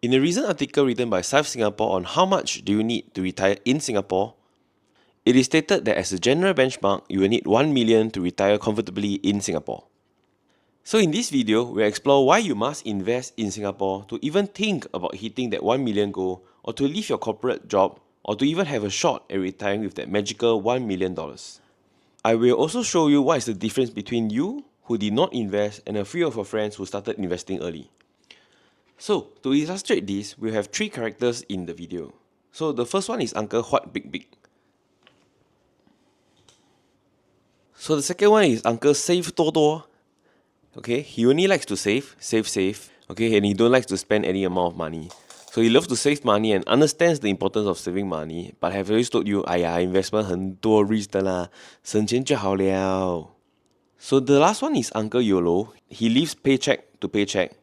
In a recent article written by Saif Singapore on how much do you need to retire in Singapore, it is stated that as a general benchmark, you will need 1 million to retire comfortably in Singapore. So in this video, we'll explore why you must invest in Singapore to even think about hitting that 1 million goal, or to leave your corporate job, or to even have a shot at retiring with that magical $1 million. I will also show you what is the difference between you who did not invest and a few of your friends who started investing early. So, to illustrate this, we'll have three characters in the video. So, the first one is Uncle Huat Big Big. So, the second one is Uncle Save Toh Toh. Okay, he only likes to save. Okay, and he don't like to spend any amount of money. So, he loves to save money and understands the importance of saving money, but have always told you, 哎呀 investment 很多 risk 的啦，省钱就好了。So, the last one is Uncle YOLO. He lives paycheck to paycheck.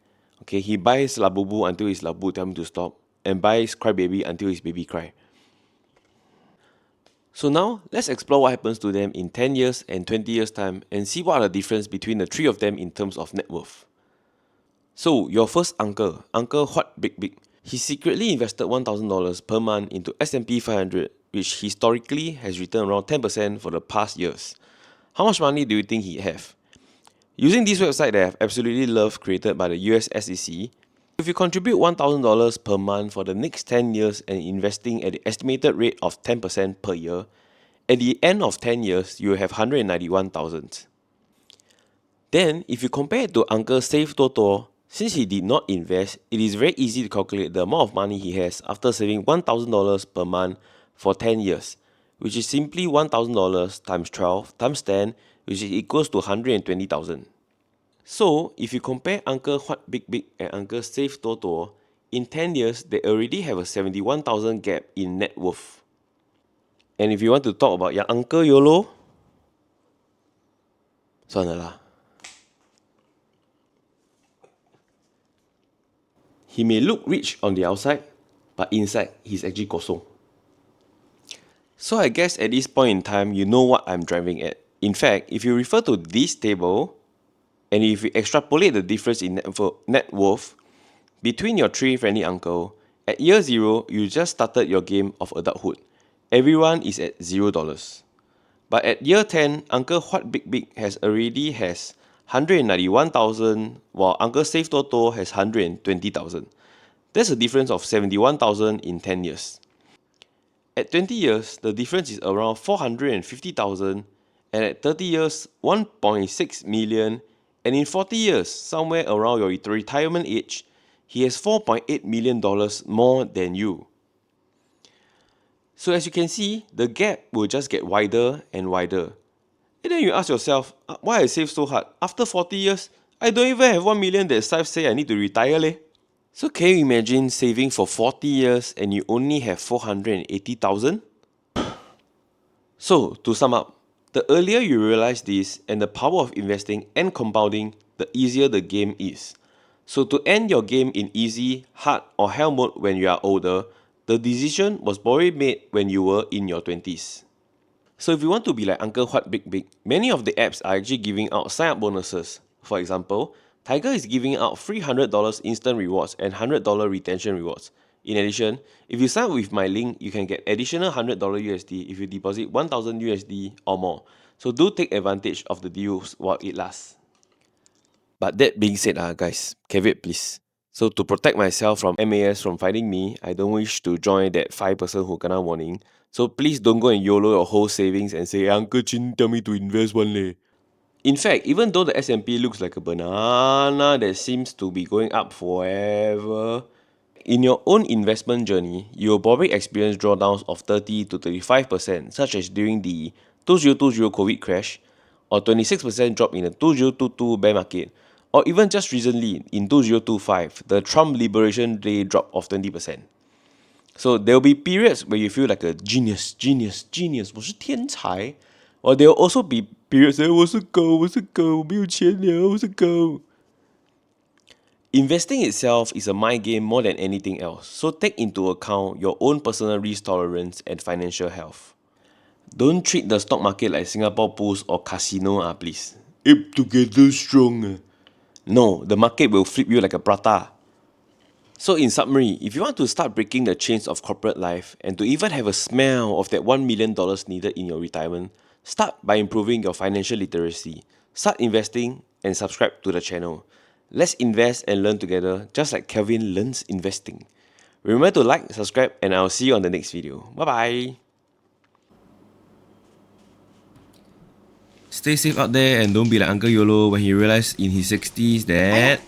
Okay, he buys Labubu until his Labubu tell him to stop, and buys Crybaby until his baby cry. So now, let's explore what happens to them in 10 years and 20 years time and see what are the difference between the three of them in terms of net worth. So, your first uncle, Uncle Huat Big Big, he secretly invested $1,000 per month into S&P 500, which historically has returned around 10% for the past years. How much money do you think he have? Using this website that I've absolutely loved, created by the US SEC, if you contribute $1,000 per month for the next 10 years and investing at the estimated rate of 10% per year, at the end of 10 years, you will have 191,000. Then, if you compare it to Uncle Save Toh Toh, since he did not invest, it is very easy to calculate the amount of money he has after saving $1,000 per month for 10 years, which is simply $1,000 times 12 times 10, which is equals to 120,000. So, if you compare Uncle Huat Big Big and Uncle Save Toh Toh, in 10 years, they already have a 71,000 gap in net worth. And if you want to talk about your Uncle YOLO, 算了啦. He may look rich on the outside, but inside, he's actually kosong. So I guess at this point in time, you know what I'm driving at. In fact, if you refer to this table, and if you extrapolate the difference in net worth between your three friendly uncle, at year 0, you just started your game of adulthood. Everyone is at $0. But at year 10, Uncle Huat Big Big already has 191,000, while Uncle Save Toh Toh has 120,000. That's a difference of 71,000 in 10 years. At 20 years, the difference is around 450,000, and at 30 years, 1.6 million, and in 40 years, somewhere around your retirement age, he has $4.8 million more than you. So as you can see, the gap will just get wider and wider. And then you ask yourself, why I save so hard? After 40 years, I don't even have 1 million that Saif say I need to retire leh. So can you imagine saving for 40 years and you only have 480,000? So to sum up, the earlier you realize this and the power of investing and compounding, the easier the game is. So to end your game in easy, hard or hell mode when you are older, the decision was probably made when you were in your 20s. So if you want to be like Uncle Huat Big Big, many of the apps are actually giving out sign-up bonuses. For example, Tiger is giving out $300 instant rewards and $100 retention rewards. In addition, if you sign up with my link, you can get additional $100 USD if you deposit 1,000 USD or more. So do take advantage of the deals while it lasts. But that being said, guys, caveat please. So to protect myself from MAS from finding me, I don't wish to join that 5% who kena warning. So please don't go and YOLO your whole savings and say, Uncle Chin tell me to invest one leh. In fact, even though the S&P looks like a banana that seems to be going up forever, in your own investment journey, you will probably experience drawdowns of 30 to 35%, such as during the 2020 COVID crash, or 26% drop in the 2022 bear market, or even just recently in 2025, the Trump Liberation Day drop of 20%. So there will be periods where you feel like a genius, 我是天才, or there will also be periods that 我是狗，没有钱了，我是狗。Investing itself is a mind game more than anything else, so take into account your own personal risk tolerance and financial health. Don't treat the stock market like Singapore Pools or casino, please. Ape together strong. No, the market will flip you like a prata. So, in summary, if you want to start breaking the chains of corporate life and to even have a smell of that $1 million needed in your retirement, start by improving your financial literacy. Start investing and subscribe to the channel. Let's invest and learn together, just like Kelvin learns investing. Remember to like, subscribe, and I'll see you on the next video. Bye bye. Stay safe out there and don't be like Uncle YOLO when he realized in his 60s that